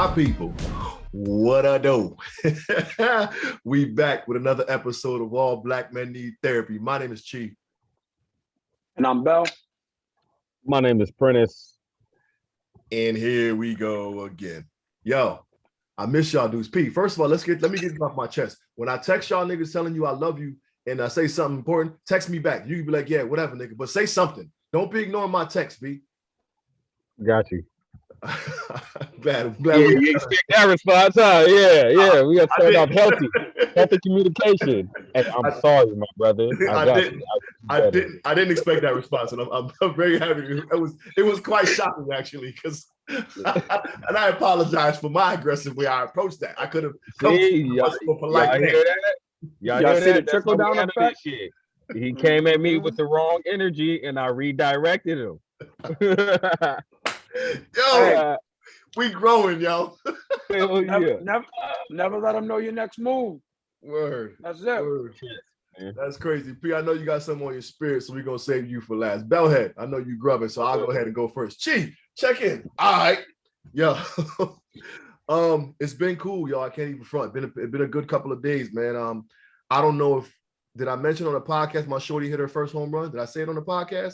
My people, what I do? We back with another episode of All Black Men Need Therapy. My name is Chief. And I'm Bell. My name is Prentice. And here we go again. Yo, I miss y'all dudes. P, first of all, let me get it off my chest. When I text y'all niggas telling you I love you and I say something important, text me back. You can be like, yeah, whatever, nigga, but say something. Don't be ignoring my text, B. Got you. glad you expect that response, huh? Yeah. We got to start off healthy communication. And I'm sorry, my brother. I didn't expect that response, and I'm very happy. It was quite shocking actually, because and I apologize for my aggressive way I approached that. I could have come more polite. Y'all hear see that? The trickle down effect? Shit. He came at me with the wrong energy, and I redirected him. Yo, we growing, yo. Never let them know your next move. Word. That's it. Word. That's crazy. P, I know you got something on your spirit, so we're gonna save you for last. Bellhead, I know you grubbing, so I'll go ahead and go first. Chief, check in. All right. Yo. It's been cool, y'all. I can't even front. It's been a good couple of days, man. I don't know if did I mention on the podcast my shorty hit her first home run? Did I say it on the podcast?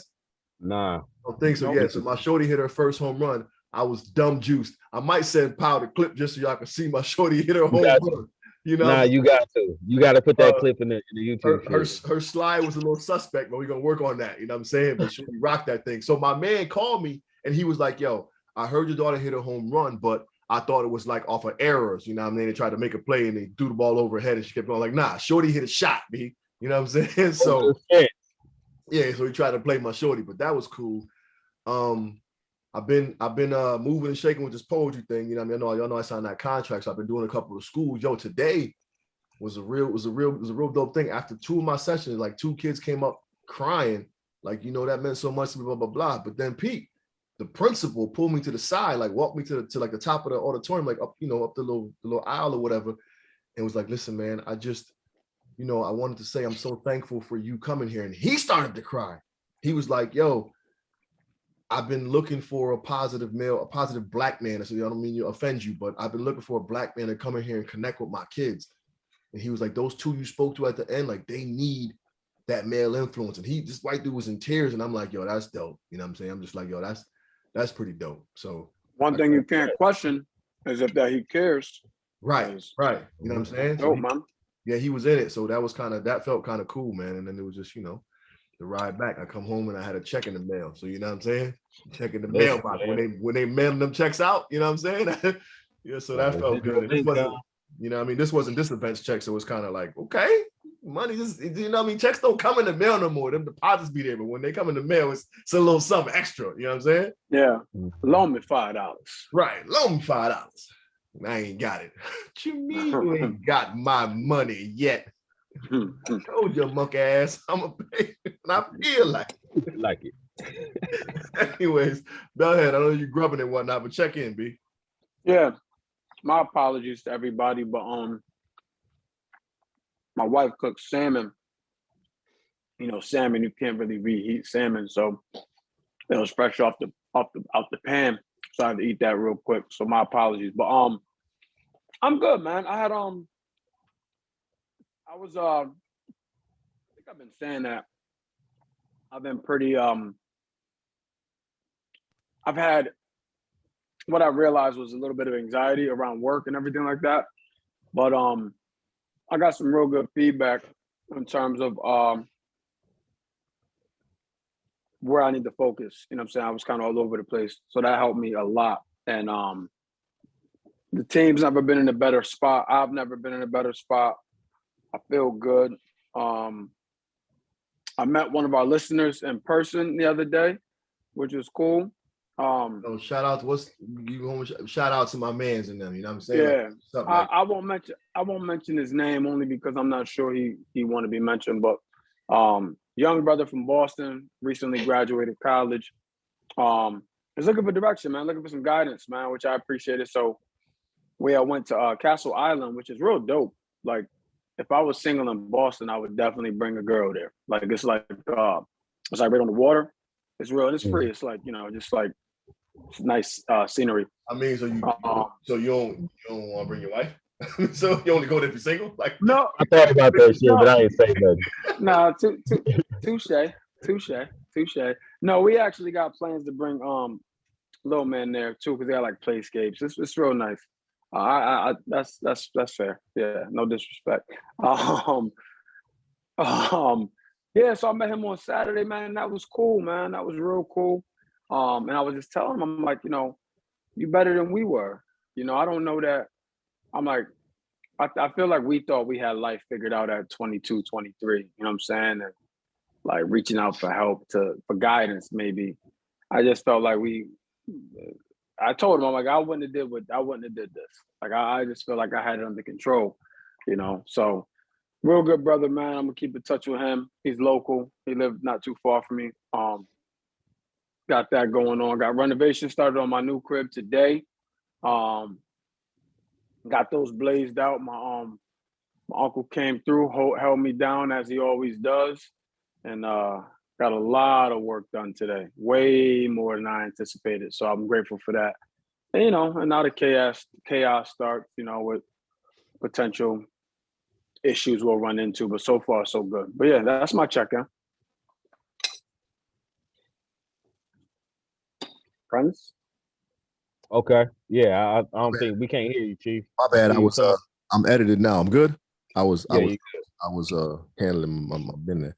Nah. I don't think so. Yeah, so my shorty hit her first home run. I was dumb juiced. I might send Powell the clip just so y'all can see my shorty hit her home run. You know, nah, you got to. You got to put that clip in the YouTube. Her slide was a little suspect, but we're gonna work on that. You know what I'm saying? But she rocked that thing. So my man called me and he was like, "Yo, I heard your daughter hit a home run, but I thought it was like off of errors. You know what I mean? They tried to make a play and they threw the ball over her head and she kept going like, nah, shorty hit a shot, B. You know what I'm saying? So yeah, so he tried to play my shorty, but that was cool. I've been moving and shaking with this poetry thing. You know what I mean? Y'all know I signed that contract, so I've been doing a couple of schools. Yo, today was a real dope thing. After two of my sessions, like two kids came up crying, like, you know, that meant so much to me, blah, blah, blah. But then Pete, the principal, pulled me to the side, like walked me to like the top of the auditorium, like up, up the little aisle or whatever, and was like, listen, man, I just, I wanted to say I'm so thankful for you coming here. And he started to cry. He was like, yo, I've been looking for a positive black man. I said, I don't mean to offend you, but I've been looking for a black man to come in here and connect with my kids. And he was like, those two you spoke to at the end, like they need that male influence. And this white dude was in tears. And I'm like, yo, that's dope. You know what I'm saying? I'm just like, yo, that's pretty dope. So one thing you can't question is if that he cares. Right. You know what I'm saying? Dope, man. Yeah, he was in it. So that felt kind of cool, man. And then it was just, the ride back. I come home and I had a check in the mail. So you know what I'm saying? Check in the mailbox when they mailed them checks out, you know what I'm saying? Yeah, so that felt good. This wasn't, this wasn't this event's check. So it's kind of like, okay, money, checks don't come in the mail no more. Them deposits be there, but when they come in the mail, it's a little something extra, you know what I'm saying? Yeah. Loan me $5. Right, loan me $5. I ain't got it. What you mean you ain't got my money yet? I told you, monk ass, I'm a pay, and I feel like it. Anyways, Bellhead, I know you're grubbing and whatnot, but check in, B. Yeah, my apologies to everybody, but my wife cooks salmon. Salmon you can't really reheat salmon, so it was fresh off the pan, so I had to eat that real quick. So my apologies, but I'm good, man. I think I've been saying that I've been pretty, I've had, what I realized was a little bit of anxiety around work and everything like that. But I got some real good feedback in terms of where I need to focus. You know what I'm saying? I was kind of all over the place. So that helped me a lot. And the team's never been in a better spot. I've never been in a better spot. I feel good. I met one of our listeners in person the other day, which was cool. Shout out to my mans and them, you know what I'm saying? Yeah. I won't mention his name only because I'm not sure he want to be mentioned, but young brother from Boston, recently graduated college. Is looking for direction, man, looking for some guidance, man, which I appreciated. So I went to Castle Island, which is real dope. Like, if I was single in Boston, I would definitely bring a girl there. Like, it's like right on the water. It's real and it's free. It's like, just like nice scenery. I mean, so you don't want to bring your wife? So you only go there if you're single? Like No, I thought about that shit, but I ain't say nothing. nah, touche. No, we actually got plans to bring little man there too, because they got like playscapes. It's real nice. That's fair. Yeah, no disrespect. Yeah, so I met him on Saturday, man. That was cool, man. That was real cool. And I was just telling him, I'm like, you better than we were. I don't know that. I'm like, I feel like we thought we had life figured out at 22, 23. You know what I'm saying? And like reaching out for help, for guidance, maybe. I just felt like I told him, I'm like, I wouldn't have did this. Like, I just feel like I had it under control, So, real good brother, man. I'm gonna keep in touch with him. He's local. He lived not too far from me. Got that going on. Got renovation started on my new crib today. Got those blazed out. My uncle came through, held me down as he always does, and got a lot of work done today. Way more than I anticipated. So I'm grateful for that. And, and now the chaos starts, with potential issues we'll run into, but so far so good. But yeah, that's my check-in. Prentice? Okay. Yeah, I don't think we can't hear you, Chief. My bad. I'm edited now. I'm good. I was handling my business.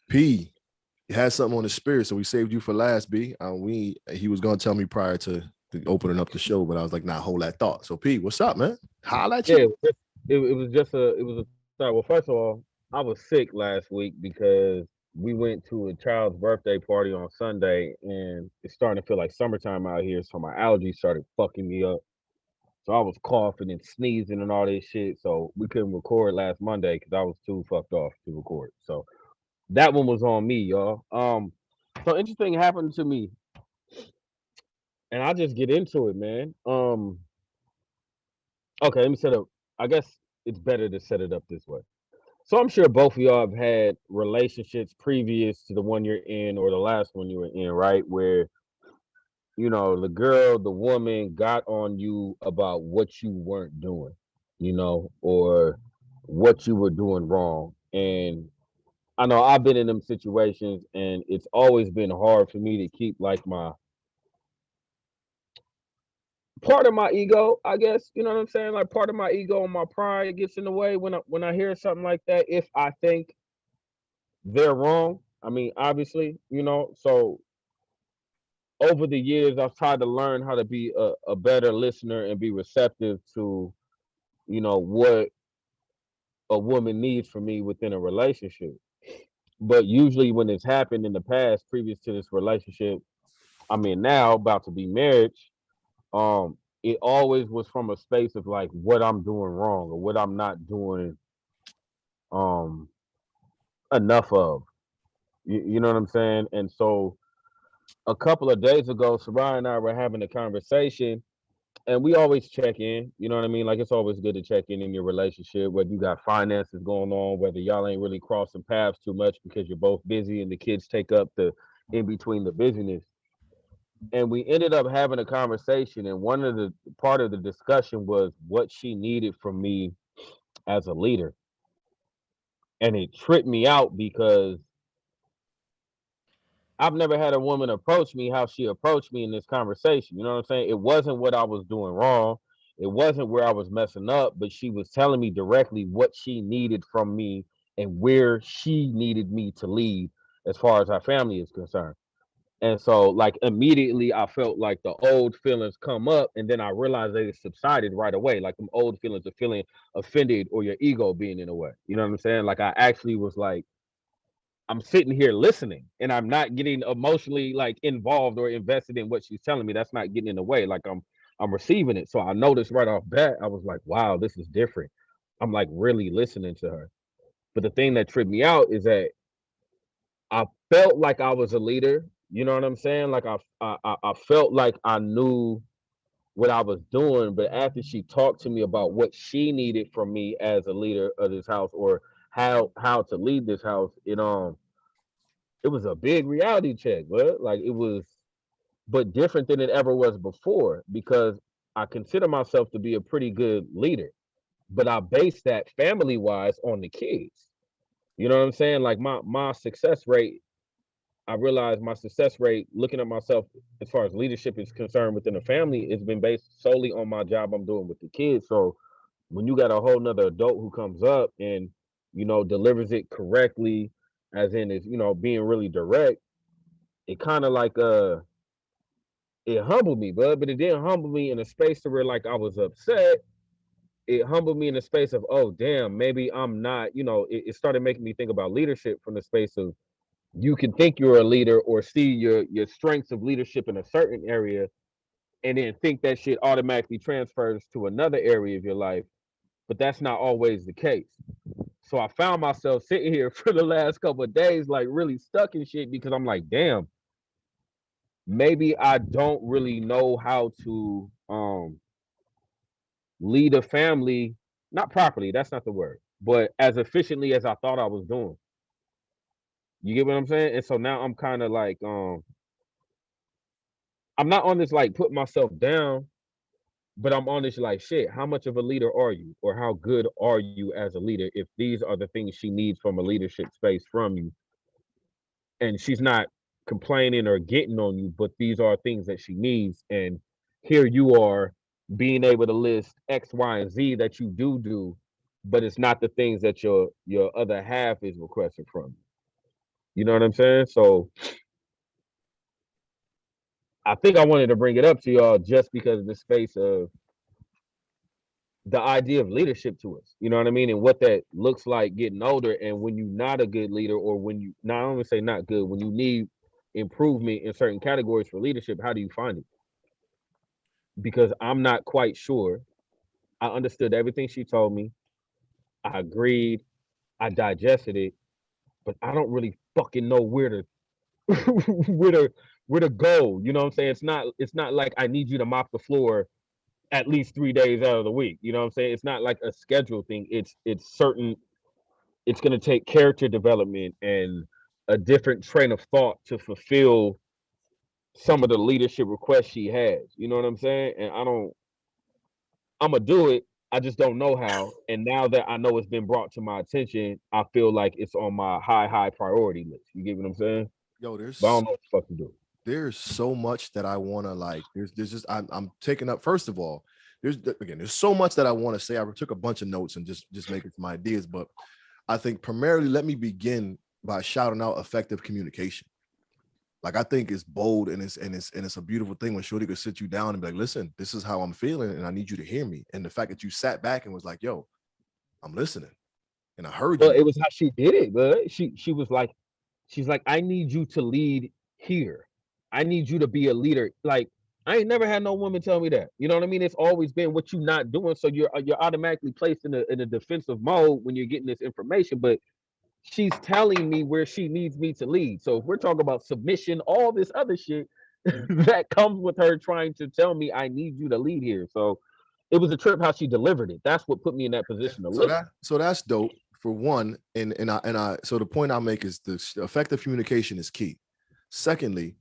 P had something on the spirit, so we saved you for last. B. He was gonna tell me prior to opening up the show, but I was like, nah, hold that thought. So P, what's up, man? Holla at you. Yeah, it was a start. Well, first of all, I was sick last week because we went to a child's birthday party on Sunday, and it's starting to feel like summertime out here, so my allergies started fucking me up. So I was coughing and sneezing and all this shit. So we couldn't record last Monday because I was too fucked off to record. So that one was on me, y'all. So interesting happened to me, and I'll just get into it, man. Okay, let me set up. I guess it's better to set it up this way. So I'm sure both of y'all have had relationships previous to the one you're in or the last one you were in, right? Where, the woman got on you about what you weren't doing, or what you were doing wrong. And I know I've been in them situations, and it's always been hard for me to keep like my part of my ego, I guess, you know what I'm saying? Like part of my ego and my pride gets in the way when I hear something like that. If I think they're wrong, I mean, obviously, so over the years, I've tried to learn how to be a better listener and be receptive to, what a woman needs from me within a relationship. But usually when it's happened in the past, previous to this relationship I'm in now, about to be marriage, it always was from a space of like what I'm doing wrong or what I'm not doing enough of. You know what I'm saying? And so a couple of days ago, Sarai and I were having a conversation, and we always check in. You know what I mean? Like it's always good to check in your relationship, whether you got finances going on, whether y'all ain't really crossing paths too much because you're both busy and the kids take up the in between the busyness. And we ended up having a conversation, and one of the part of the discussion was what she needed from me as a leader. And it tripped me out because I've never had a woman approach me how she approached me in this conversation. You know what I'm saying? It wasn't what I was doing wrong. It wasn't where I was messing up, but she was telling me directly what she needed from me and where she needed me to lead as far as our family is concerned. And so like immediately I felt like the old feelings come up, and then I realized they subsided right away. Like them old feelings of feeling offended or your ego being in a way. You know what I'm saying? Like I actually was like, I'm sitting here listening and I'm not getting emotionally like involved or invested in what she's telling me. That's not getting in the way. Like I'm receiving it. So I noticed right off bat, I was like, wow, this is different. I'm like really listening to her. But the thing that tripped me out is that I felt like I was a leader. You know what I'm saying? Like I felt like I knew what I was doing, but after she talked to me about what she needed from me as a leader of this house or how to lead this house, it was a big reality check, but like it was, but different than it ever was before because I consider myself to be a pretty good leader, but I base that family wise on the kids. You know what I'm saying? Like my success rate, I realized my success rate looking at myself as far as leadership is concerned within the family, it's been based solely on my job I'm doing with the kids. So when you got a whole nother adult who comes up and, you know, delivers it correctly, as in is, you know, being really direct, it kind of like it humbled me, but it didn't humble me in a space to where like I was upset. It humbled me in the space of, oh damn, maybe I'm not, you know, it started making me think about leadership from the space of you can think you're a leader or see your strengths of leadership in a certain area and then think that shit automatically transfers to another area of your life, but that's not always the case. So I found myself sitting here for the last couple of days like really stuck in shit because I'm like, damn, maybe I don't really know how to lead a family, not properly, that's not the word, but as efficiently as I thought I was doing. You get what I'm saying? And so now I'm kind of like I'm not on this like put myself down, but I'm on this like shit, how much of a leader are you? Or how good are you as a leader if these are the things she needs from a leadership space from you? And she's not complaining or getting on you, but these are things that she needs. And here you are being able to list X, Y, and Z that you do, but it's not the things that your other half is requesting from you. You know what I'm saying? So I think I wanted to bring it up to y'all just because of the space of the idea of leadership to us. You know what I mean? And what that looks like getting older. And when you're not a good leader, or when you not only say not good, when you need improvement in certain categories for leadership, how do you find it? Because I'm not quite sure. I understood everything she told me. I agreed. I digested it, but I don't really fucking know where to where to where to go. You know what I'm saying? It's not like I need you to mop the floor at least 3 days out of the week. You know what I'm saying? It's not like a schedule thing. It's certain. It's going to take character development and a different train of thought to fulfill some of the leadership requests she has. You know what I'm saying? And I'm gonna do it. I just don't know how. And now that I know it's been brought to my attention, I feel like it's on my high priority list. You get what I'm saying? Yo, But I don't know what the fuck to do. there's so much that I want to like. There's just I'm taking up. First of all, there's so much that I want to say. I took a bunch of notes and just making some ideas, but I think primarily let me begin by shouting out effective communication. Like I think it's bold and it's a beautiful thing when Shorty could sit you down and be like, listen, this is how I'm feeling, and I need you to hear me. And the fact that you sat back and was like, yo, I'm listening, and I heard Well, you. it was how she did it, but she was like, she's like, I need you to lead here. I need you to be a leader. Like, I ain't never had no woman tell me that. You know what I mean? It's always been what you not doing. So you're automatically placed in a defensive mode when you're getting this information. But she's telling me where she needs me to lead. So if we're talking about submission, all this other shit that comes with her trying to tell me I need you to lead here. So it was a trip how she delivered it. That's what put me in that position to listen. So that's dope for one. And I so the point I make is the effective communication is key. Secondly,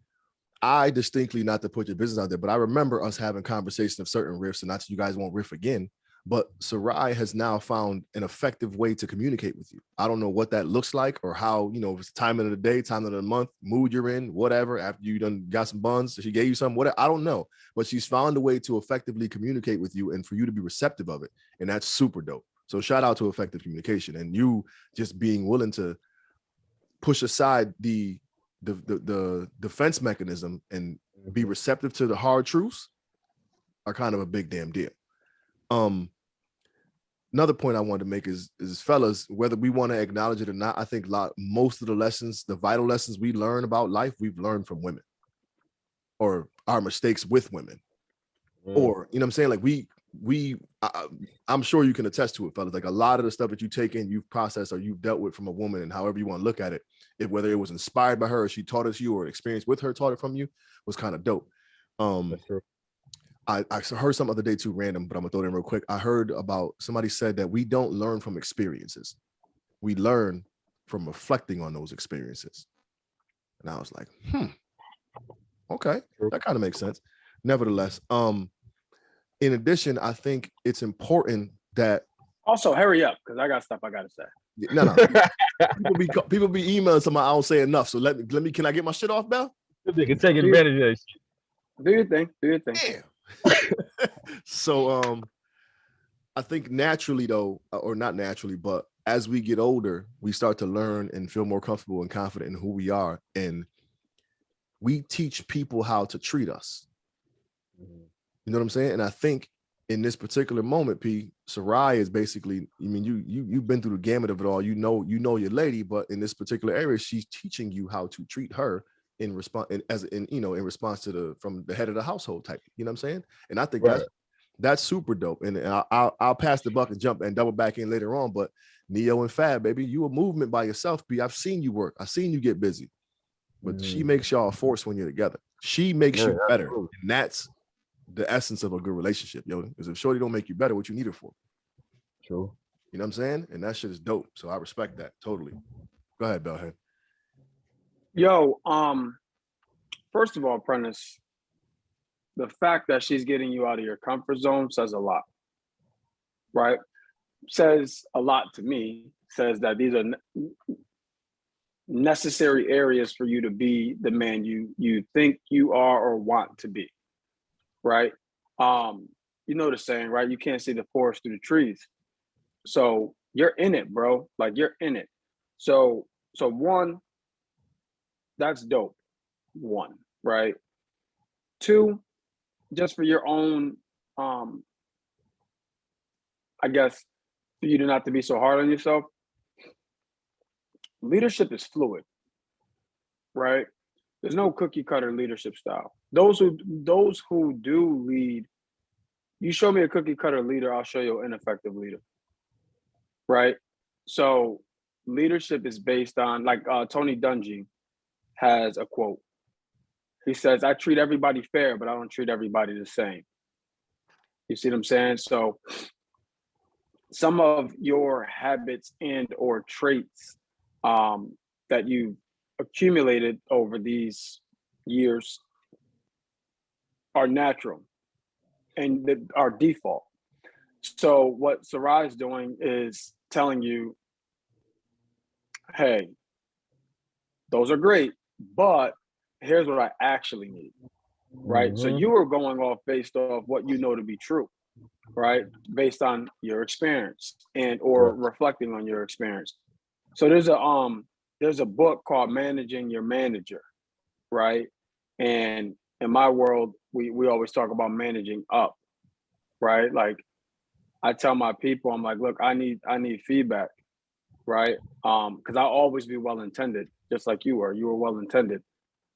I distinctly, not to put your business out there, but I remember us having conversations of certain riffs, and not that you guys won't riff again. But Sarai has now found an effective way to communicate with you. I don't know what that looks like or how, if it's time of the day, time of the month, mood you're in, whatever, after you done got some buns, she gave you some, whatever, I don't know. But she's found a way to effectively communicate with you and for you to be receptive of it. And that's super dope. So shout out to effective communication and you just being willing to push aside the defense mechanism and be receptive to the hard truths are kind of a big damn deal. Another point I wanted to make is fellas, whether we want to acknowledge it or not, I think most of the lessons, the vital lessons we learn about life, we've learned from women or our mistakes with women. Or, you know what I'm saying? Like I'm sure you can attest to it, fellas. Like a lot of the stuff that you take in, you've processed or you've dealt with from a woman, and however you want to look at it, whether it was inspired by her or she taught it to you or experience with her taught it from you, was kind of dope. That's true. I heard some other day too, random, but I'm gonna throw it in real quick. I heard about somebody said that we don't learn from experiences. We learn from reflecting on those experiences. And I was like, okay, that kind of makes sense. Nevertheless, in addition, I think it's important that also hurry up because I got stuff I gotta say. No. people be emailing somebody, I don't say enough. So let me can I get my shit off, Bell? They can take advantage of that shit. Do your thing. Damn. So I think naturally though, or not naturally, but as we get older, we start to learn and feel more comfortable and confident in who we are. And we teach people how to treat us. You know what I'm saying? And I think in this particular moment, P, Sarai is basically, I mean, you've been through the gamut of it all. You know your lady, but in this particular area, she's teaching you how to treat her in response, in response to from the head of the household type. You know what I'm saying? And I think that's super dope. And I'll pass the buck and jump and double back in later on. But Neo and Fab, baby, you a movement by yourself, P. I've seen you work. I've seen you get busy. But she makes y'all a force when you're together. She makes you better. And that's the essence of a good relationship, yo. Because if shorty don't make you better, what you need her for? True. You know what I'm saying? And that shit is dope. So I respect that totally. Go ahead, Bellhead. Yo, first of all, Prentice, the fact that she's getting you out of your comfort zone says a lot, right? Says a lot to me. Says that these are necessary areas for you to be the man you think you are or want to be, right? You know the saying, right? You can't see the forest through the trees. So you're in it, bro. Like you're in it. So one, that's dope. One, right? Two, just for your own, I guess, for you to not to be so hard on yourself. Leadership is fluid, right? There's no cookie cutter leadership style. Those who do lead, you show me a cookie cutter leader, I'll show you an ineffective leader, right? So leadership is based on, like Tony Dungy has a quote. He says, I treat everybody fair, but I don't treat everybody the same. You see what I'm saying? So some of your habits and or traits that you've accumulated over these years are natural and are default. So what Sarai is doing is telling you, hey, those are great, but here's what I actually need, right? So you are going off based off what you know to be true, right? Based on your experience and or reflecting on your experience. So there's a book called Managing Your Manager, right? And in my world, we always talk about managing up, right? Like I tell my people, I'm like, look, I need feedback, right? Because I'll always be well-intended, just like you were. You were well-intended,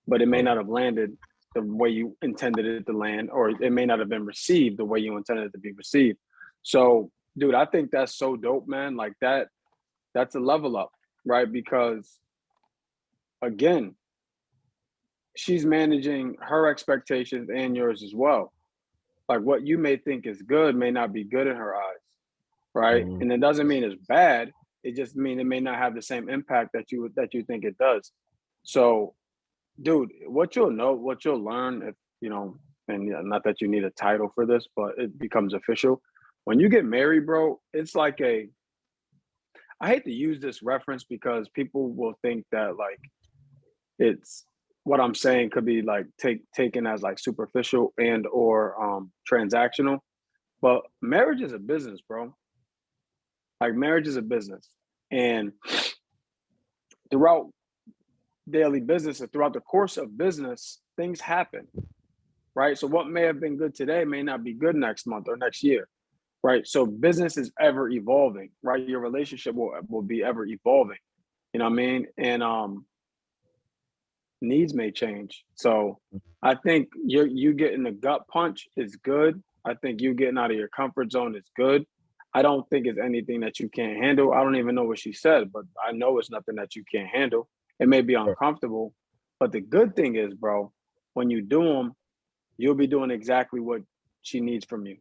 but it may not have landed the way you intended it to land, or it may not have been received the way you intended it to be received. So, dude, I think that's so dope, man. Like that's a level up, right? Because again, she's managing her expectations and yours as well. Like what you may think is good may not be good in her eyes, right? And it doesn't mean it's bad. It just means it may not have the same impact that you think it does. So, dude, what you'll learn if, you know, and not that you need a title for this, but it becomes official. When you get married, bro, it's like I hate to use this reference because people will think that like it's what I'm saying could be like taken as like superficial and or transactional, but marriage is a business, bro. Like marriage is a business, and throughout daily business and throughout the course of business, things happen, right? So what may have been good today may not be good next month or next year, right? So business is ever evolving, right? Your relationship will be ever evolving, you know what I mean? And needs may change. So I think you getting the gut punch is good. I think you getting out of your comfort zone is good. I don't think it's anything that you can't handle. I don't even know what she said, but I know it's nothing that you can't handle. It may be uncomfortable, but the good thing is, bro, when you do them, you'll be doing exactly what she needs from you,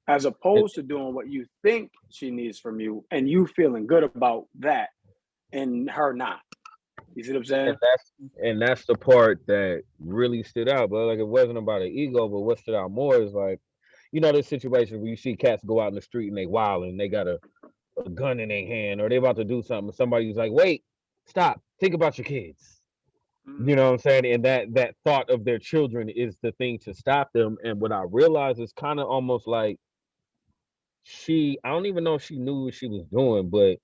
as opposed to doing what you think she needs from you and you feeling good about that and her not. You see what I'm saying? And that's the part that really stood out. But like, it wasn't about an ego, but what stood out more is like, you know, this situation where you see cats go out in the street and they wild and they got a gun in their hand, or they about to do something. Somebody's like, wait, stop, think about your kids. You know what I'm saying? And that thought of their children is the thing to stop them. And what I realized is kind of almost like I don't even know if she knew what she was doing, but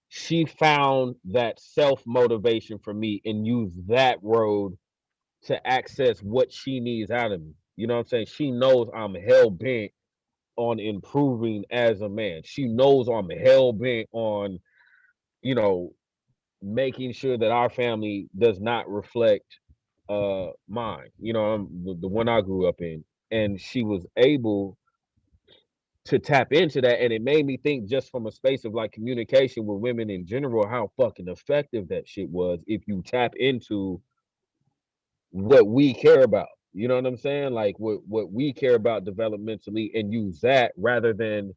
she found that self motivation for me and used that road to access what she needs out of me. You know what I'm saying? She knows I'm hell bent on improving as a man. She knows I'm hell bent on, you know, making sure that our family does not reflect mine. You know, the one I grew up in. And she was able to tap into that, and it made me think, just from a space of like communication with women in general, how fucking effective that shit was if you tap into what we care about. You know what I'm saying? Like what we care about developmentally, and use that rather than,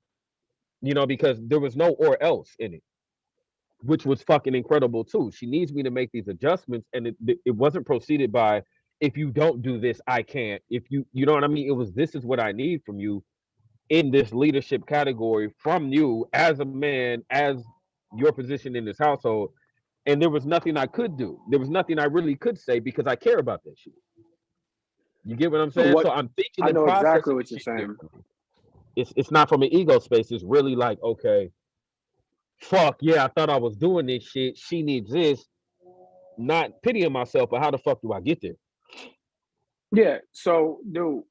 you know, because there was no or else in it, which was fucking incredible too. She needs me to make these adjustments, and it wasn't proceeded by, if you don't do this, I can't. If you know what I mean? It was, this is what I need from you in this leadership category from you as a man, as your position in this household. And there was nothing I could do. There was nothing I really could say because I care about that shit. You get what I'm saying? So I'm thinking I and know exactly processing what you're shit saying. differently. It's not from an ego space. It's really like, okay, fuck yeah, I thought I was doing this shit. She needs this. Not pitying myself, but how the fuck do I get there? Yeah. So, dude,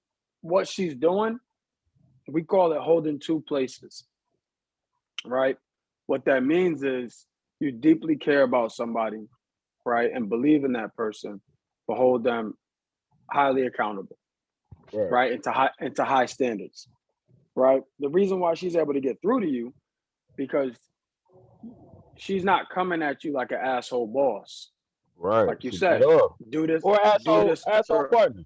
what she's doing, we call it holding two places, right? What that means is you deeply care about somebody, right, and believe in that person, but hold them highly accountable, right, into high standards, right? The reason why she's able to get through to you, because she's not coming at you like an asshole boss, Right. like you She said. Do this, or do this, asshole partner.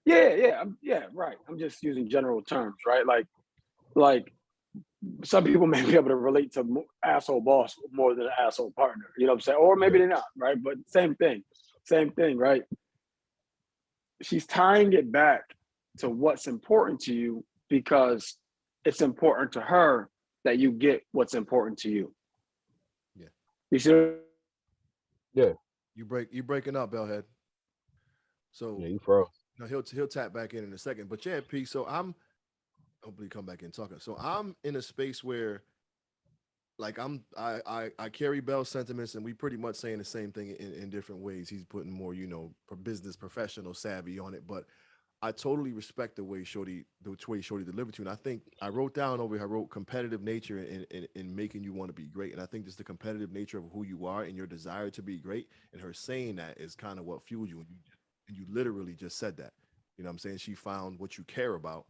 Yeah, right. I'm just using general terms, right? Like some people may be able to relate to asshole boss more than an asshole partner. You know what I'm saying? Or maybe they're not, right? But same thing, right? She's tying it back to what's important to you because it's important to her that you get what's important to you. Yeah. You see? Yeah. You breaking up, Bellhead. So yeah, you froze. No, he'll tap back in a second. But yeah, P. So I'm hopefully come back in talking. So I'm in a space where, like, I carry Bell's sentiments, and we pretty much saying the same thing in different ways. He's putting more, business professional savvy on it, but I totally respect the way Shorty delivered to you. And I think I wrote down over here, I wrote competitive nature in making you want to be great. And I think just the competitive nature of who you are and your desire to be great. And her saying that is kind of what fueled you. And you literally just said that. You know what I'm saying? She found what you care about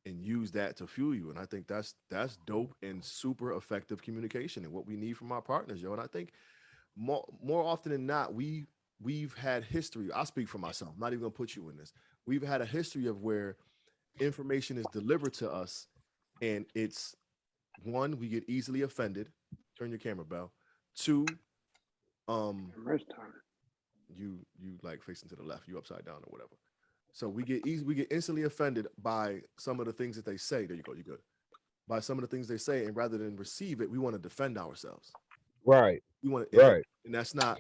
and used that to fuel you. And I think that's dope and super effective communication and what we need from our partners, yo. And I think more often than not, we've had history. I'll speak for myself. I'm not even gonna put you in this. We've had a history of where information is delivered to us, and it's one, we get easily offended. Turn your camera, Bell. Two, you like facing to the left, you upside down or whatever. So we get instantly offended by some of the things that they say. There you go, you good. By some of the things they say, and rather than receive it, we want to defend ourselves. Right. We want to, right. And that's not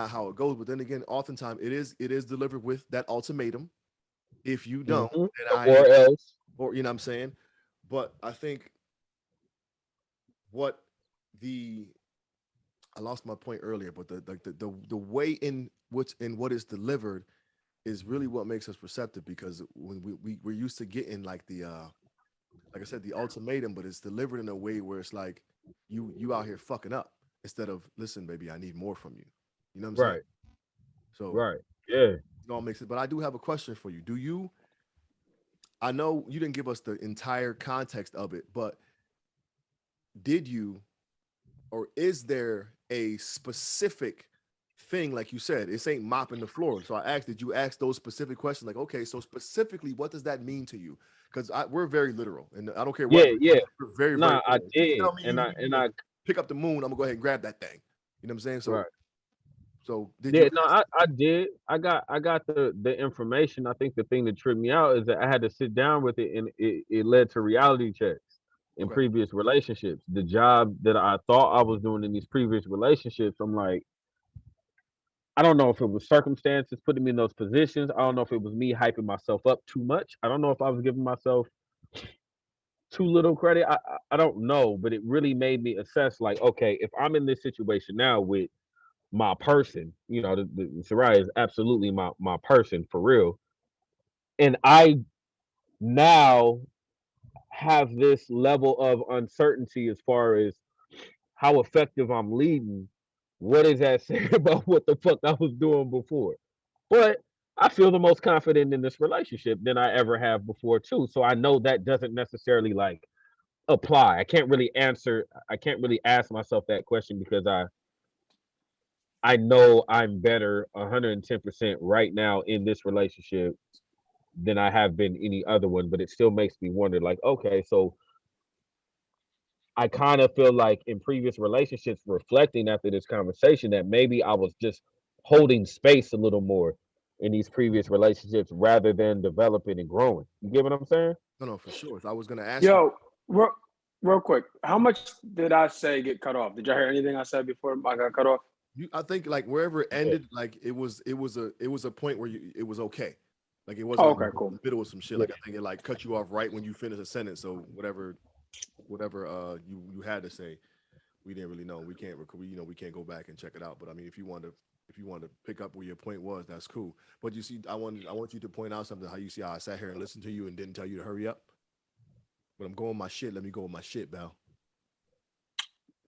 how it goes. But then again, oftentimes it is delivered with that ultimatum. If you don't, then or else, or you know what I'm saying. But I think I lost my point earlier, but the way in what is delivered is really what makes us perceptive, because when we're used to getting like the like I said, the ultimatum, but it's delivered in a way where it's like you out here fucking up instead of, listen, baby, I need more from you. You know what I'm saying? So yeah, it all makes it. But I do have a question for you. I know you didn't give us the entire context of it, but did you, or is there a specific thing, like you said, it ain't mopping the floor? So I asked, did you ask those specific questions? Like, okay, so specifically, what does that mean to you? Because we're very literal, and I don't care what. Yeah. We're very, nah, very. I did, tell me and I pick up the moon. I'm gonna go ahead and grab that thing. You know what I'm saying? So, Right. so did Yeah, you? no, I did. I got the information. I think the thing that tripped me out is that I had to sit down with it, and it led to reality checks in Okay. previous relationships. The job that I thought I was doing in these previous relationships, I'm like, I don't know if it was circumstances putting me in those positions. I don't know if it was me hyping myself up too much. I don't know if I was giving myself too little credit. I don't know, but it really made me assess like, okay, if I'm in this situation now with my person, you know, the Soraya is absolutely my person for real. And I now have this level of uncertainty as far as how effective I'm leading. What does that say about what the fuck I was doing before? But I feel the most confident in this relationship than I ever have before too. So I know that doesn't necessarily like apply. I can't really ask myself that question because I know I'm better 110% right now in this relationship than I have been any other one, but it still makes me wonder like, okay, so I kind of feel like in previous relationships, reflecting after this conversation, that maybe I was just holding space a little more in these previous relationships rather than developing and growing. You get what I'm saying? No, for sure. So I was gonna ask you. Yo, real quick, how much did I say get cut off? Did y'all hear anything I said before I got cut off? I think like wherever it Yeah. ended, like it was a point where it was okay. Like it Oh, wasn't okay, like cool. in the middle of some shit. Like I think it like cut you off right when you finished a sentence. So whatever you had to say, we didn't really know. We can't we can't go back and check it out. But I mean, if you want to pick up where your point was, that's cool. But you see, I want you to point out something. How you see how I sat here and listened to you and didn't tell you to hurry up. But I'm going my shit. Let me go with my shit, Bell.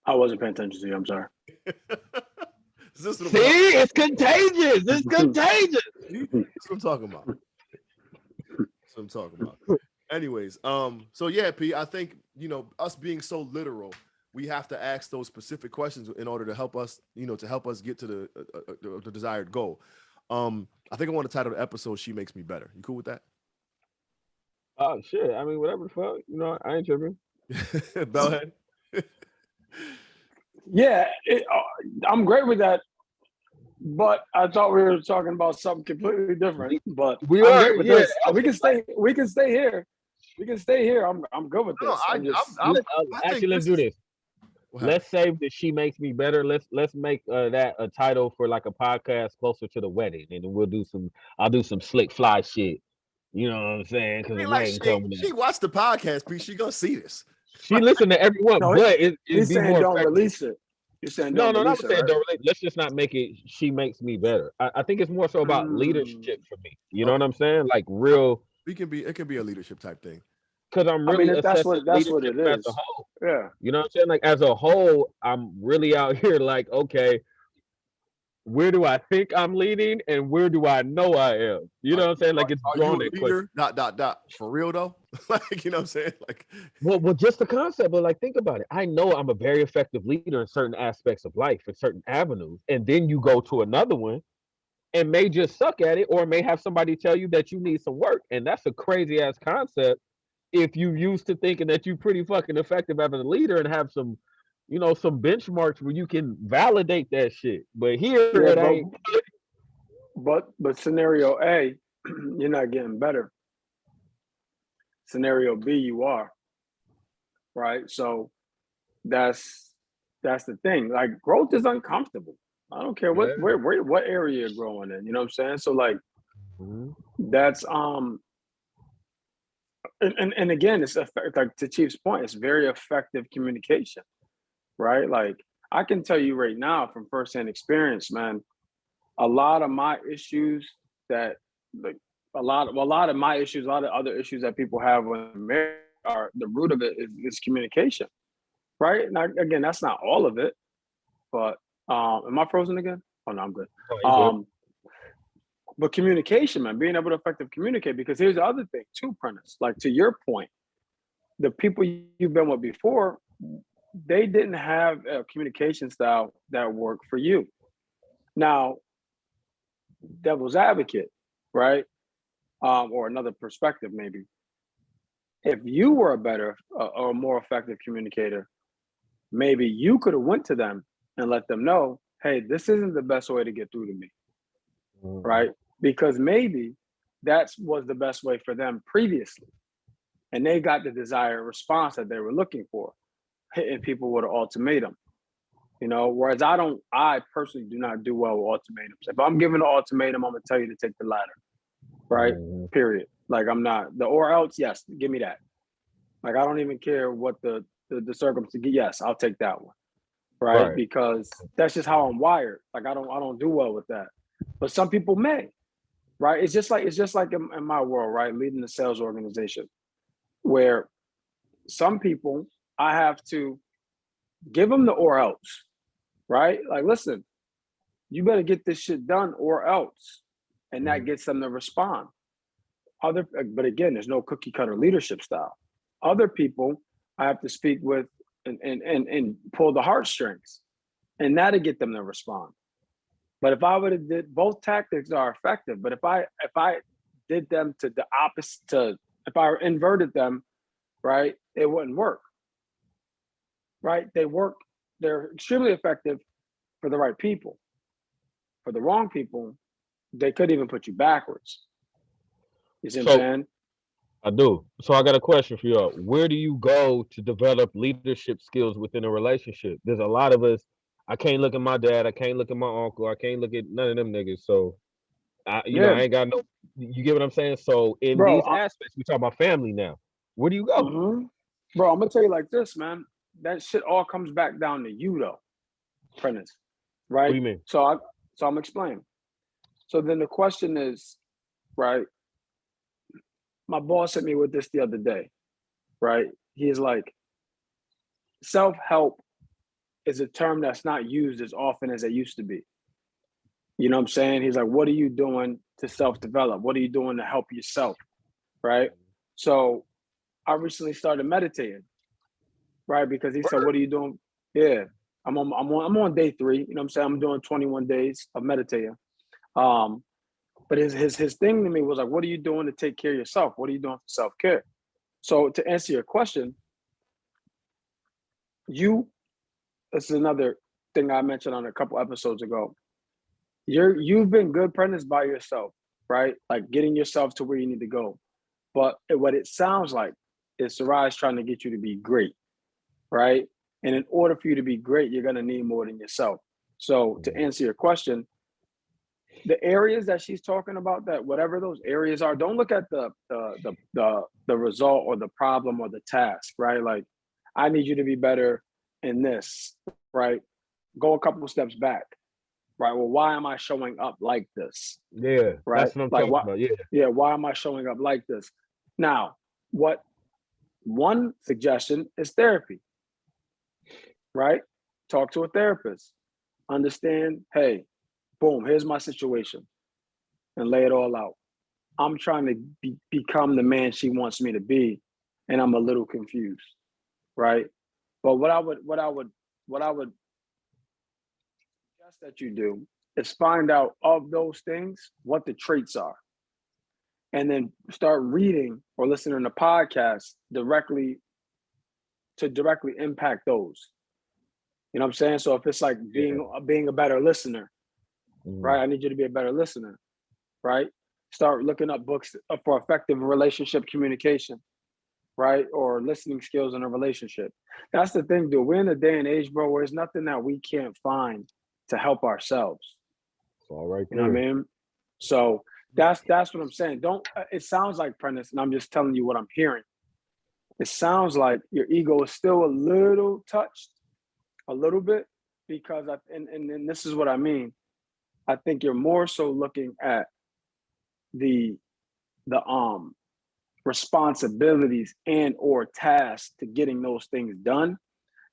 I wasn't paying attention to you. I'm sorry. See, it's contagious. It's contagious. That's what I'm talking about. That's what I'm talking about. Anyways, so yeah, P, I think, us being so literal, we have to ask those specific questions in order to help us, get to the desired goal. I think I want to title the episode "She Makes Me Better." You cool with that? Oh shit. I mean, whatever the fuck, I ain't tripping. Bellhead. Yeah, I'm great with that. But I thought we were talking about something completely different. But I'm great with this. We can stay. We can stay here. We can stay here. I'm good with this. Actually, let's do this. Let's save the "She Makes Me Better." Let's make that a title for like a podcast closer to the wedding, and then I'll do some slick fly shit. You know what I'm saying? Because the wedding coming. She watched the podcast, P. She gonna see this. She listened to everyone, but he's saying more don't effective. release it. You're saying no, don't not saying right? don't release. Let's just not make it "She Makes Me Better." I think it's more so about leadership for me. You know what I'm saying? Like real. It can be a leadership type thing. Because I'm really assessing that's what it is. as a whole. Yeah. You know what I'm saying? Like as a whole, I'm really out here like, okay, where do I think I'm leading and where do I know I am? You know what I'm saying? Like it's drawing a leader, ... For real though? Like, you know what I'm saying? Like well, just the concept, but like think about it. I know I'm a very effective leader in certain aspects of life, in certain avenues. And then you go to another one and may just suck at it, or may have somebody tell you that you need some work. And that's a crazy ass concept. If you used to thinking that you're pretty fucking effective as a leader and have some, some benchmarks where you can validate that shit. But here it ain't. But scenario A, you're not getting better. Scenario B, you are. Right? So that's the thing. Like growth is uncomfortable. I don't care what area you're growing in. You know what I'm saying? So like that's and again, it's like to Chief's point, it's very effective communication, right? Like I can tell you right now from firsthand experience, man, a lot of my issues that like a lot of other issues that people have when married are the root of it is communication, right? Now again, that's not all of it, but am I frozen again? Oh no, I'm good. Good. But communication, man, being able to effectively communicate, because here's the other thing too, Prentice, like to your point, the people you've been with before, they didn't have a communication style that worked for you. Now, devil's advocate, right? Or another perspective, maybe. If you were a better or more effective communicator, maybe you could have went to them and let them know, hey, this isn't the best way to get through to me, right? Because maybe that was the best way for them previously. And they got the desired response that they were looking for, hitting people with an ultimatum. Whereas I personally do not do well with ultimatums. If I'm giving an ultimatum, I'm gonna tell you to take the latter, right? Period. Like I'm not the or else. Yes, give me that. Like I don't even care what the circumstance. Yes, I'll take that one, right? Because that's just how I'm wired. Like I don't do well with that. But some people may, right? It's just like in my world, right? Leading the sales organization, where some people I have to give them the or else. Right? Like, listen, you better get this shit done or else. And that gets them to respond. But again, there's no cookie cutter leadership style. Other people I have to speak with and pull the heartstrings. And that'll get them to respond. But if I would have did both tactics are effective, but if I did them to the opposite, if I inverted them, right, it wouldn't work. Right? They're extremely effective for the right people. For the wrong people, they could even put you backwards. You see what I'm saying? I do. So I got a question for y'all. Where do you go to develop leadership skills within a relationship? There's a lot of us. I can't look at my dad. I can't look at my uncle. I can't look at none of them niggas. So, I ain't got no. You get what I'm saying? So in these aspects, we talk about family now. Where do you go? Bro, I'm gonna tell you like this, man. That shit all comes back down to you, though, Prentice. Right? What do you mean? So I'm explaining. So then the question is, right? My boss hit me with this the other day, right? He's like, self-help is a term that's not used as often as it used to be. You know what I'm saying? He's like, what are you doing to self-develop? What are you doing to help yourself? Right? So I recently started meditating, right? Because he said, what are you doing? Yeah. I'm on day 3. You know what I'm saying? I'm doing 21 days of meditating. But his thing to me was like, what are you doing to take care of yourself? What are you doing for self-care? So to answer your question, this is another thing I mentioned on a couple episodes ago. You've been good, Prentice, by yourself, right? Like getting yourself to where you need to go. But what it sounds like is Sarai trying to get you to be great, right? And in order for you to be great, you're gonna need more than yourself. So to answer your question, the areas that she's talking about, that whatever those areas are, don't look at the result or the problem or the task, right? Like, I need you to be better in this, right? Go a couple steps back, right? Well, why am I showing up like this? Yeah, right. That's what I'm talking about. Yeah. Why am I showing up like this? Now, one suggestion is therapy, right? Talk to a therapist. Understand, hey, boom, here's my situation, and lay it all out. I'm trying to become the man she wants me to be, and I'm a little confused, right? But what I would suggest that you do is find out of those things what the traits are, and then start reading or listening to podcasts directly impact those. You know what I'm saying? So if it's like being a better listener, right? I need you to be a better listener, right? Start looking up books for effective relationship communication, right? Or listening skills in a relationship. That's the thing, dude. We're in a day and age, bro, where there's nothing that we can't find to help ourselves. It's all right there. You know what I mean? So that's what I'm saying. It sounds like, Prentice, and I'm just telling you what I'm hearing. It sounds like your ego is still a little touched, a little bit, because and this is what I mean. I think you're more so looking at the responsibilities and or tasks to getting those things done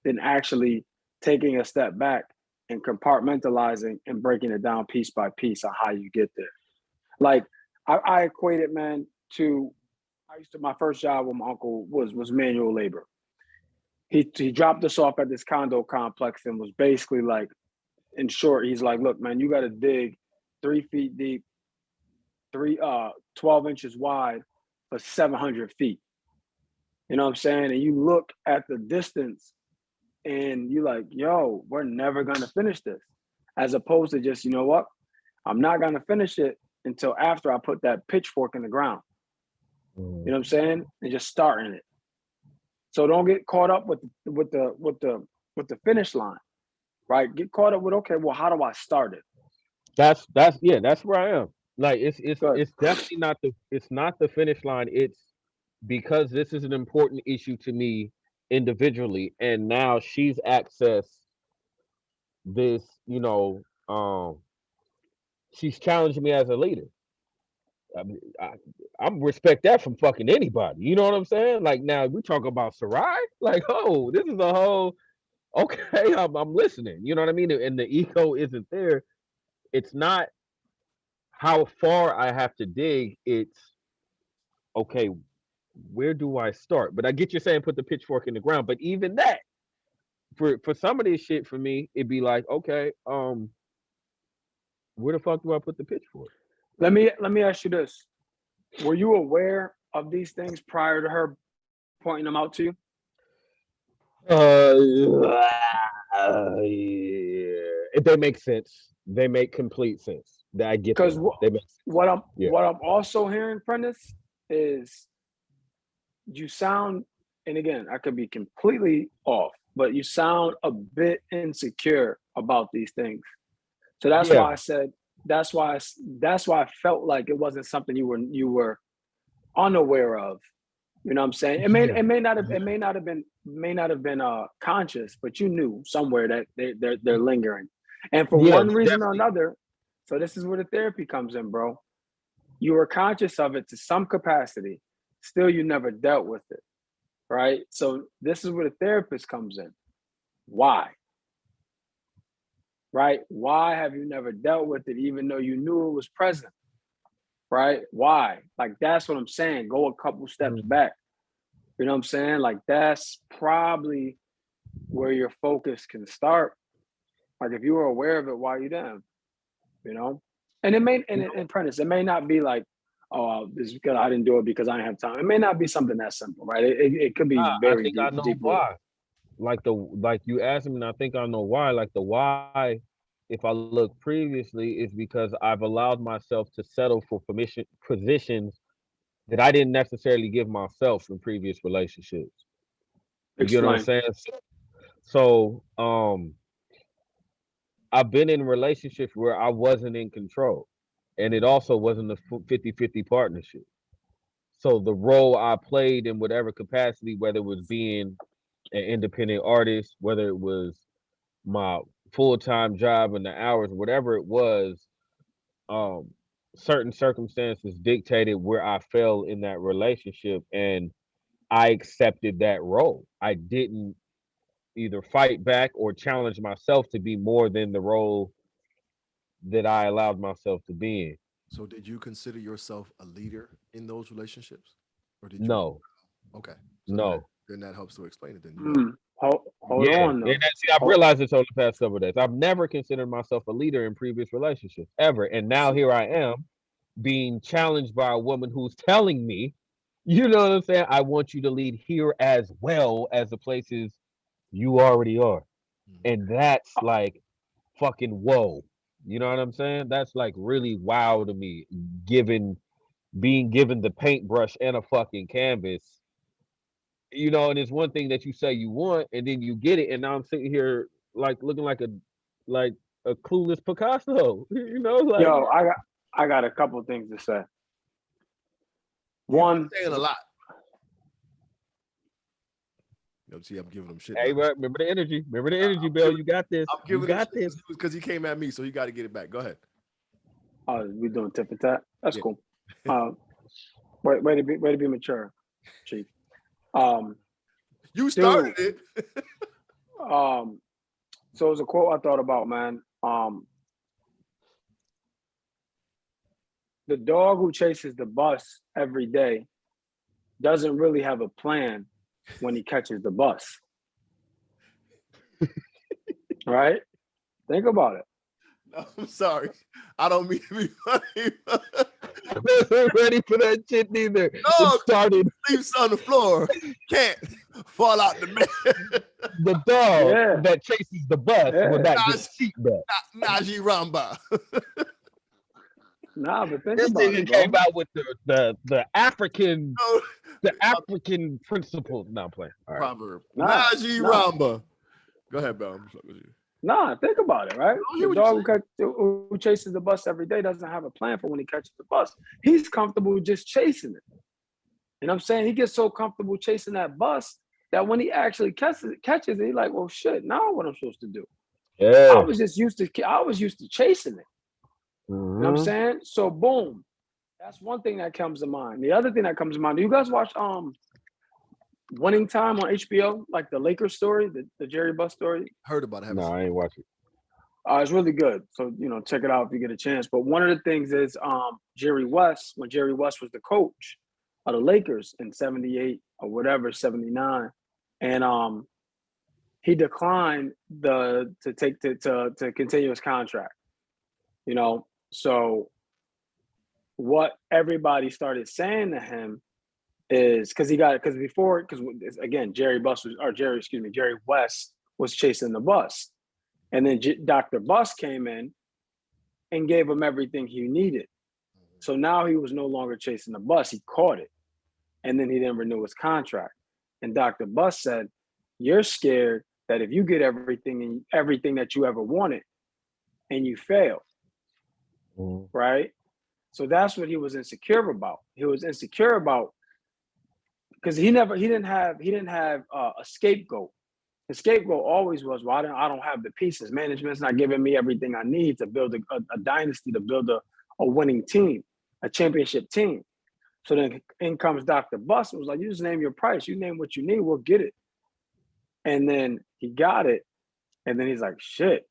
than actually taking a step back and compartmentalizing and breaking it down piece by piece on how you get there. Like I equate it, man, to my first job with my uncle was manual labor. He dropped us off at this condo complex and was basically like, in short, he's like, look, man, you got to dig 3 feet deep, 12 inches wide for 700 feet. You know what I'm saying? And you look at the distance and you're like, yo, we're never going to finish this. as opposed to just, you know what, I'm not gonna finish it until after I put that pitchfork in the ground. You know what I'm saying? And just starting it. So don't get caught up with the finish line, right? Get caught up with, okay, well, how do I start it? That's where I am. Like it's definitely not the finish line. It's because this is an important issue to me individually, and now she's accessed this, she's challenging me as a leader. I mean, I respect that from fucking anybody. You know what I'm saying? Like now we talk about Sarai. Like, oh, this is a whole okay. I'm listening. You know what I mean? And the ego isn't there. It's not how far I have to dig. It's okay. Where do I start? But I get you saying put the pitchfork in the ground. But even that, for some of this shit, for me, it'd be like, okay, where the fuck do I put the pitchfork? Let me ask you this. Were you aware of these things prior to her pointing them out to you? If they make sense. They make complete sense. I get because what I'm also hearing, Prentice, is you sound, and again, I could be completely off, but you sound a bit insecure about these things. So that's why I said, that's why I felt like it wasn't something you were unaware of. You know what I'm saying? It may not have been conscious, but you knew somewhere that they're lingering. And for one reason or another, so this is where the therapy comes in, bro. You were conscious of it to some capacity, still you never dealt with it, right? So this is where the therapist comes in. Why? Right? Why have you never dealt with it even though you knew it was present? Right? Why? Like, that's what I'm saying. Go a couple steps back. You know what I'm saying? Like, that's probably where your focus can start. Like, if you were aware of it, why you didn't? You know? And it may, and Prentice, it may not be like, oh, this is because I didn't do it because I didn't have time. It may not be something that simple, right? It could be very deep. I know why. Like you asked me, and I think I know why. Like the why, if I look previously, is because I've allowed myself to settle for positions that I didn't necessarily give myself in previous relationships. You get what I'm saying? So I've been in relationships where I wasn't in control, and it also wasn't a 50-50 partnership. So the role I played in whatever capacity, whether it was being an independent artist, whether it was my full-time job and the hours, whatever it was, certain circumstances dictated where I fell in that relationship, and I accepted that role. I didn't either fight back or challenge myself to be more than the role that I allowed myself to be in. So did you consider yourself a leader in those relationships? Or did you? No. Okay. So no. Then that helps to explain it then. Hold on. And I've realized this over the past couple of days. I've never considered myself a leader in previous relationships, ever. And now here I am being challenged by a woman who's telling me, you know what I'm saying? I want you to lead here as well as the places you already are. And that's like fucking whoa. You know what I'm saying? That's like really wow to me, being given the paintbrush and a fucking canvas. You know, and it's one thing that you say you want, and then you get it, and now I'm sitting here like looking like a clueless Picasso. You know, like, yo, I got a couple of things to say. One, saying a lot. See, I'm giving him shit. Hey, remember the energy. Remember the energy, Bill. You got this. I'm giving him this because he came at me, so he got to get it back. Go ahead. We doing tip for tat. That's cool. Way to be mature, Chief. You started it. So it was a quote I thought about, man. The dog who chases the bus every day doesn't really have a plan when he catches the bus. Right? Think about it. No, I'm sorry. I don't mean to be funny. I wasn't ready for that shit neither. Dog, It started leaves on the floor. Can't fall out the bed. the dog Yeah. that chases the bus will not get seatbelt. Najee Ramba. Nah, but think This about nigga it, bro. came out with the African No, principles. No, I'm playing. All right. proverb. Nah, Najee nah. Ramba. Go ahead, Bell. I'm just fucking with you. Nah, think about it, right? I hear The what you're dog who chases the bus every day doesn't have a plan for when he catches the bus. He's comfortable just chasing it. You know what I'm saying? He gets so comfortable chasing that bus that when he actually catches it, he's like, well, shit, now what I'm supposed to do? Yeah. I was used to chasing it. You know what I'm saying? So boom. That's one thing that comes to mind. The other thing that comes to mind, do you guys watch Winning Time on HBO, like the Lakers story, the Jerry Buss story? Heard about it. No, I ain't watching. It's really good. So, check it out if you get a chance. But one of the things is Jerry West, when Jerry West was the coach of the Lakers in 78 or whatever, 79. And he declined to continue his contract. So what everybody started saying to him is because again, Jerry West was chasing the bus. And then Dr. Bus came in and gave him everything he needed. So now he was no longer chasing the bus. He caught it. And then he didn't renew his contract. And Dr. Bus said, you're scared that if you get everything that you ever wanted and you fail, right? So that's what he was insecure about. He was insecure about because he didn't have a scapegoat. The scapegoat always was, well, I don't have the pieces. Management's not giving me everything I need to build a dynasty, to build a winning team, a championship team. So then in comes Dr. Bus and was like, you just name your price. You name what you need, we'll get it. And then he got it. And then he's like, shit.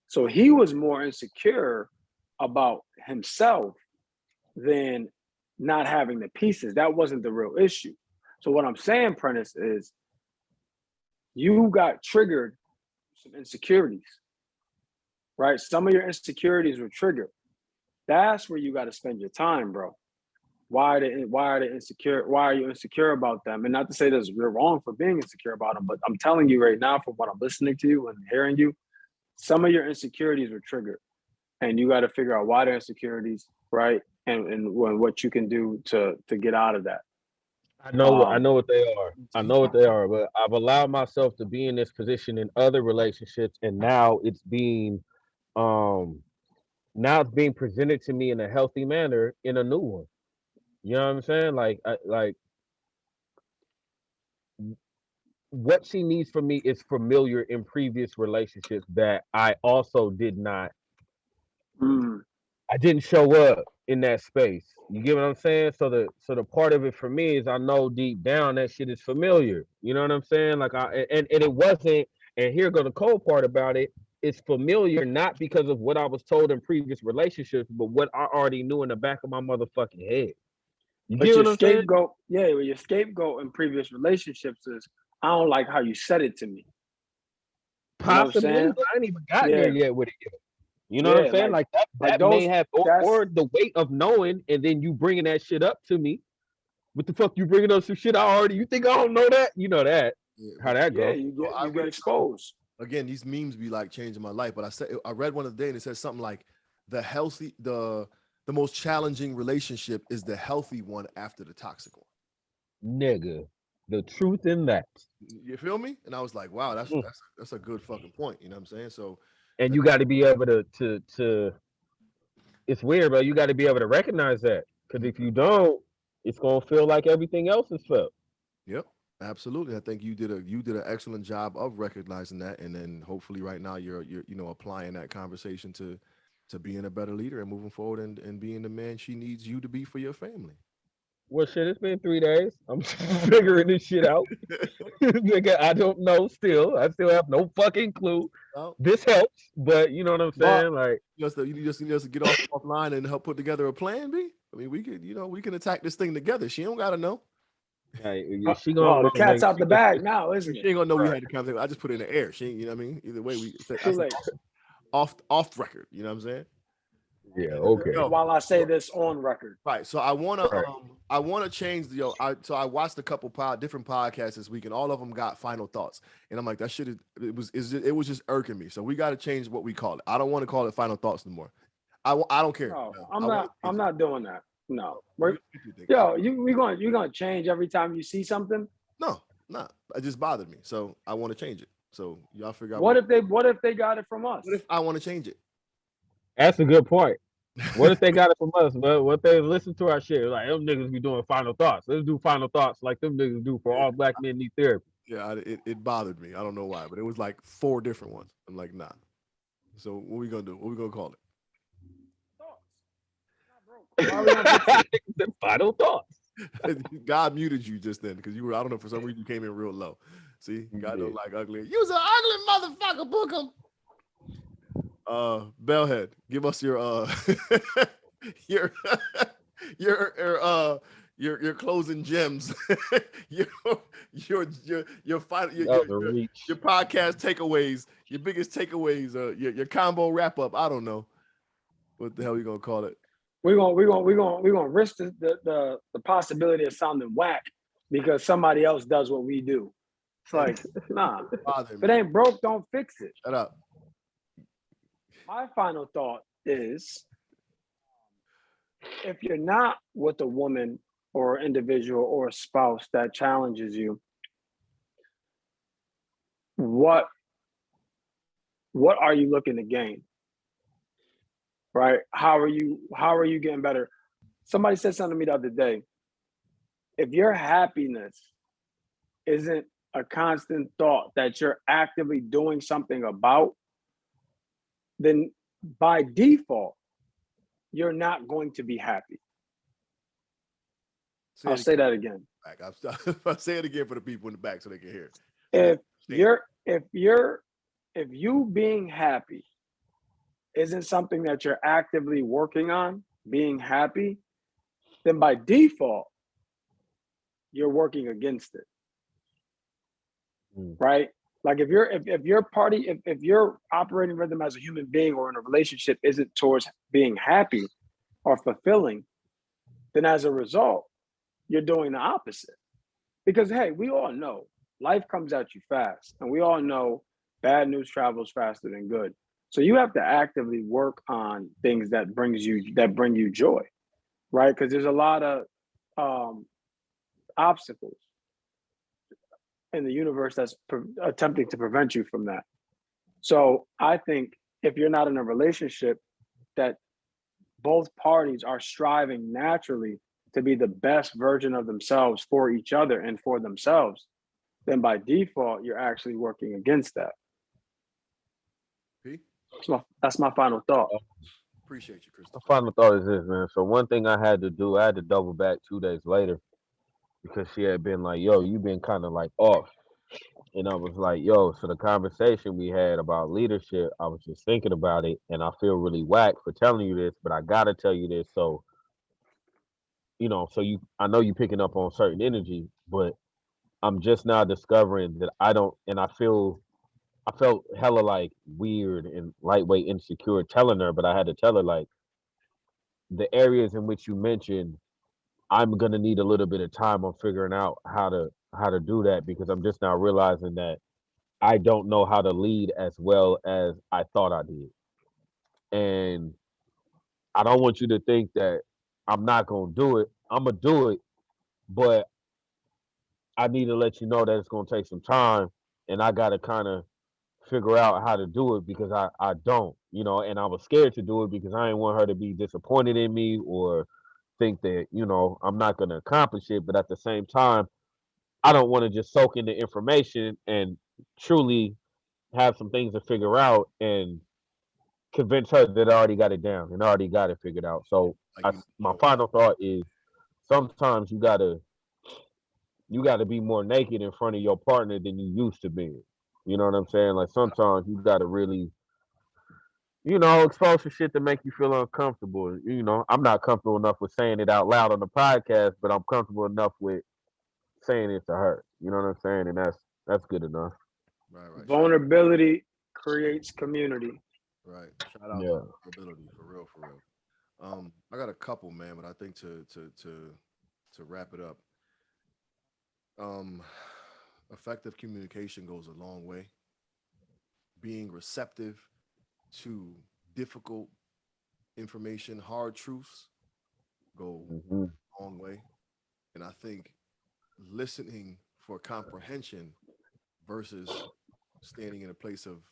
So he was more insecure about himself than not having the pieces. That wasn't the real issue. So what I'm saying, Prentice, is you got triggered some insecurities, right? Some of your insecurities were triggered. That's where you got to spend your time, bro. Why are they insecure? Why are you insecure about them? And not to say that you're wrong for being insecure about them, but I'm telling you right now, from what I'm listening to you and hearing you, some of your insecurities were triggered, and you got to figure out why they're insecurities, right? And what you can do to get out of that. I know what they are. I know what they are, but I've allowed myself to be in this position in other relationships, and now it's being presented to me in a healthy manner in a new one. You know what I'm saying? Like what she needs from me is familiar in previous relationships that I also did not. I didn't show up in that space. You get what I'm saying? So the part of it for me is I know deep down that shit is familiar. You know what I'm saying? Like and it wasn't. And here go the cold part about it. It's familiar not because of what I was told in previous relationships, but what I already knew in the back of my motherfucking head. But your scapegoat, your scapegoat in previous relationships is, I don't like how you said it to me. Possibly, I ain't even gotten there yet with it yet. You know what I'm saying? Like that may have, or the weight of knowing, and then you bringing that shit up to me. What the fuck you bringing up some shit you think I don't know that? You know that. How that goes. Yeah, you get exposed. Again, these memes be like changing my life. But I read one of the day and it said something like the most challenging relationship is the healthy one after the toxic one. Nigga, the truth in that. You feel me? And I was like, wow, that's a good fucking point. You know what I'm saying? So, and you got to be able to. It's weird, but you got to be able to recognize that, because if you don't, it's gonna feel like everything else is felt. Yep, absolutely. I think you did an excellent job of recognizing that, and then hopefully right now you're applying that conversation to being a better leader and moving forward and being the man she needs you to be for your family. Well, shit, it's been 3 days. I'm figuring this shit out. Nigga, I don't know still. I still have no fucking clue. Oh. This helps, but you know what I'm saying? Like, you just need us to get offline and help put together a plan, B. I mean, we can attack this thing together. She don't gotta know. Hey, she gonna the cat's out the bag now, isn't it? She ain't gonna know we had the conversation. I just put it in the air. She ain't, you know what I mean? Either way, off record. You know what I'm saying? Yeah, okay. While I say this on record. Right. So I wanna change the so I watched a couple different podcasts this week, and all of them got final thoughts. And I'm like, that shit it was just irking me. So we got to change what we call it. I don't want to call it final thoughts anymore. I don't care. No, No. I'm not doing that. No. What you think? You're gonna change every time you see something? No, not. It just bothered me. So I want to change it. So y'all figure out What if they got it from us? what if I want to change it? That's a good point. What if they got it from us? But what they listen to our shit? Like, them niggas be doing final thoughts. Let's do final thoughts like them niggas do for all black men need therapy. Yeah, it bothered me. I don't know why, but it was like 4 different ones. I'm like, nah. So what we gonna do? What we gonna call The final thoughts. it? God muted you just then because you were, I don't know, for some reason you came in real low. See, God don't like ugly. You's an ugly motherfucker, Bookham. Bellhead, give us your your your closing gems. your podcast takeaways, your biggest takeaways, your combo wrap up. I don't know what the hell you gonna call it. We're gonna risk the possibility of sounding whack because somebody else does what we do. It's like, nah. If it ain't broke, don't fix it. Shut up. My final thought is, if you're not with a woman or an individual or a spouse that challenges you, what are you looking to gain? Right? How are you getting better? Somebody said something to me the other day. If your happiness isn't a constant thought that you're actively doing something about, then by default, you're not going to be happy. I'll say that again. I'll say it again for the people in the back so they can hear it. If you being happy isn't something that you're actively working on, being happy, then by default, you're working against it. Right? Like if your operating rhythm as a human being or in a relationship isn't towards being happy or fulfilling, then as a result, you're doing the opposite. Because hey, we all know life comes at you fast, and we all know bad news travels faster than good. So you have to actively work on things that bring you joy, right? Because there's a lot of obstacles in the universe that's attempting to prevent you from that. So I think if you're not in a relationship that both parties are striving naturally to be the best version of themselves for each other and for themselves, then by default, you're actually working against that. That's my final thought. Appreciate you, Chris. My final thought is this, man. So one thing I had to do, I had to double back 2 days later because she had been like, yo, you've been kind of like off. And I was like, yo, so the conversation we had about leadership, I was just thinking about it, and I feel really whack for telling you this, but I gotta tell you this. So, I know you picking up on certain energy, but I'm just now discovering that I don't, and I felt hella like weird and lightweight insecure telling her, but I had to tell her like the areas in which you mentioned, I'm gonna need a little bit of time on figuring out how to do that because I'm just now realizing that I don't know how to lead as well as I thought I did. And I don't want you to think that I'm not gonna do it. I'm gonna do it, but I need to let you know that it's gonna take some time and I gotta kind of figure out how to do it because I don't, and I was scared to do it because I didn't want her to be disappointed in me or think that, I'm not gonna accomplish it. But at the same time, I don't want to just soak in the information and truly have some things to figure out and convince her that I already got it down and already got it figured out. So my final thought is sometimes you gotta be more naked in front of your partner than you used to be. You know what I'm saying? Like sometimes you gotta really, expose some shit to make you feel uncomfortable. I'm not comfortable enough with saying it out loud on the podcast, but I'm comfortable enough with saying it to her. You know what I'm saying? And that's good enough. Right. Vulnerability creates community. Right. Shout out to vulnerability for real. I got a couple, man, but I think to wrap it up, um, effective communication goes a long way. Being receptive to difficult information, hard truths go Mm-hmm. a long way. And I think listening for comprehension versus standing in a place of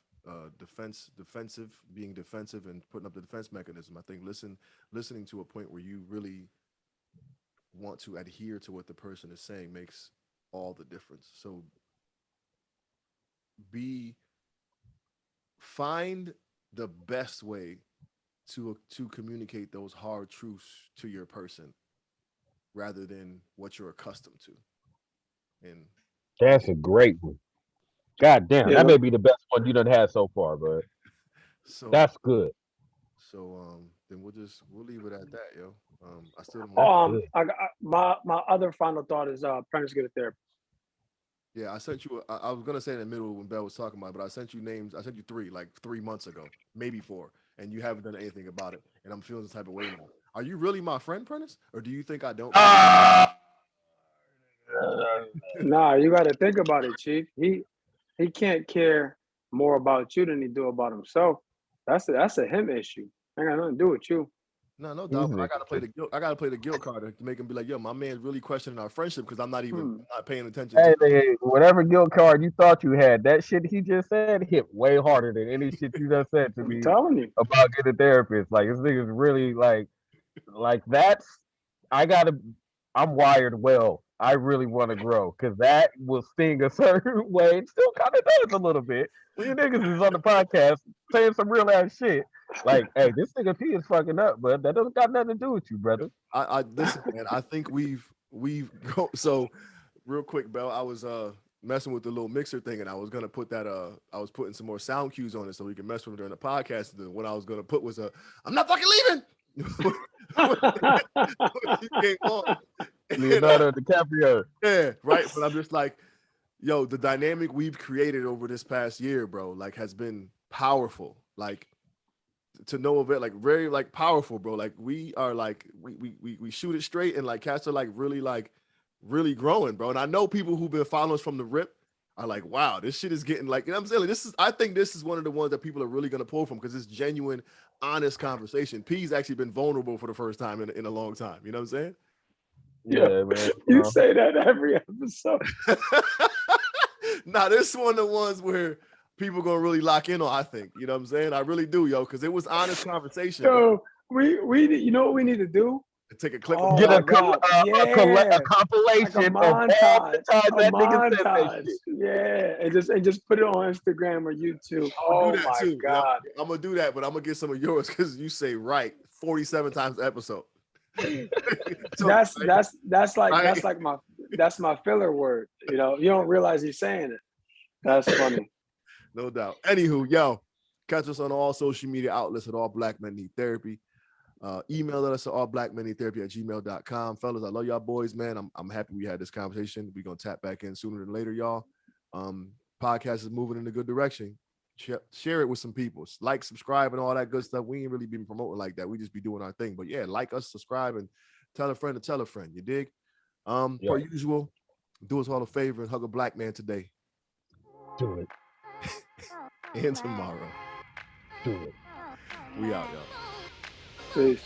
being defensive and putting up the defense mechanism. I think listening to a point where you really want to adhere to what the person is saying makes all the difference. So be find the best way to communicate those hard truths to your person rather than what you're accustomed to. And That's a great one. God damn, Yeah, that may be the best one you done had so far, but so that's good. then we'll leave it at that, yo. I still don't That's good. my other final thought is Prentice get a therapist. Yeah, I sent you. I was gonna say in the middle when Bell was talking about it, but I sent you names. I sent you three, like 3 months ago, maybe four, and you haven't done anything about it. And I'm feeling this type of way now. Are you really my friend, Prentice, or do you think I don't? Ah! Nah, you got to think about it, Chief. He can't care more about you than he do about himself. That's a him issue. Ain't got nothing to do with you. No doubt. But I gotta play the guilt. I gotta play the guilt card to make him be like, yo, my man's really questioning our friendship because I'm not even not paying attention Hey, to. nigga, whatever guilt card you thought you had, that shit he just said hit way harder than any shit you just said to I'm me telling you. about getting a therapist. Like this nigga's really like that's I gotta I'm wired well. I really want to grow because that will sting a certain way. It still kind of does a little bit when you niggas is on the podcast saying some real ass shit. Like, hey, this nigga P is fucking up, but that doesn't got nothing to do with you, brother. I listen, man. I think we've so real quick, Bell. I was messing with the little mixer thing, and I was gonna put that I was putting some more sound cues on it so we can mess with it during the podcast. And then what I was gonna put was I'm not fucking leaving. He came on. Leonardo DiCaprio. Yeah, right. But I'm just like, yo, the dynamic we've created over this past year, bro, like has been powerful. Like to know of it, like very like powerful, bro. Like we are like we shoot it straight, and like cats are like really growing, bro. And I know people who've been following us from the rip are like, wow, this shit is getting like, you know what I'm saying? Like, I think this is one of the ones that people are really gonna pull from because it's genuine, honest conversation. P's actually been vulnerable for the first time in a long time. You know what I'm saying? Yeah, man. You say that every episode. Nah, this is one of the ones where people gonna really lock in on, I think. You know what I'm saying? I really do, yo, because it was honest conversation. So we you know what we need to do? Take a clip. Oh Get my a God. a compilation Like a of all the montage. times A that nigga said that montage. shit. Yeah. And just put it on Instagram or YouTube. I'm gonna Oh do that my too. God. I'm gonna do that, but I'm gonna get some of yours because you say right 47 times the episode. So, That's my filler word. You know, you don't realize he's saying it. That's funny. no doubt. Anywho, yo, catch us on all social media outlets at All Black Men Need Therapy. Email us at allblackmenneedtherapy@gmail.com. Fellas, I love y'all boys, man. I'm happy we had this conversation. We're gonna tap back in sooner than later, y'all. Podcast is moving in a good direction. Share it with some people. Like, subscribe, and all that good stuff. We ain't really been promoting like that. We just be doing our thing. But yeah, like us, subscribe, and tell a friend to tell a friend. You dig? Per usual, do us all a favor and hug a black man today. Do it. And tomorrow. Do it. We out, y'all. Peace.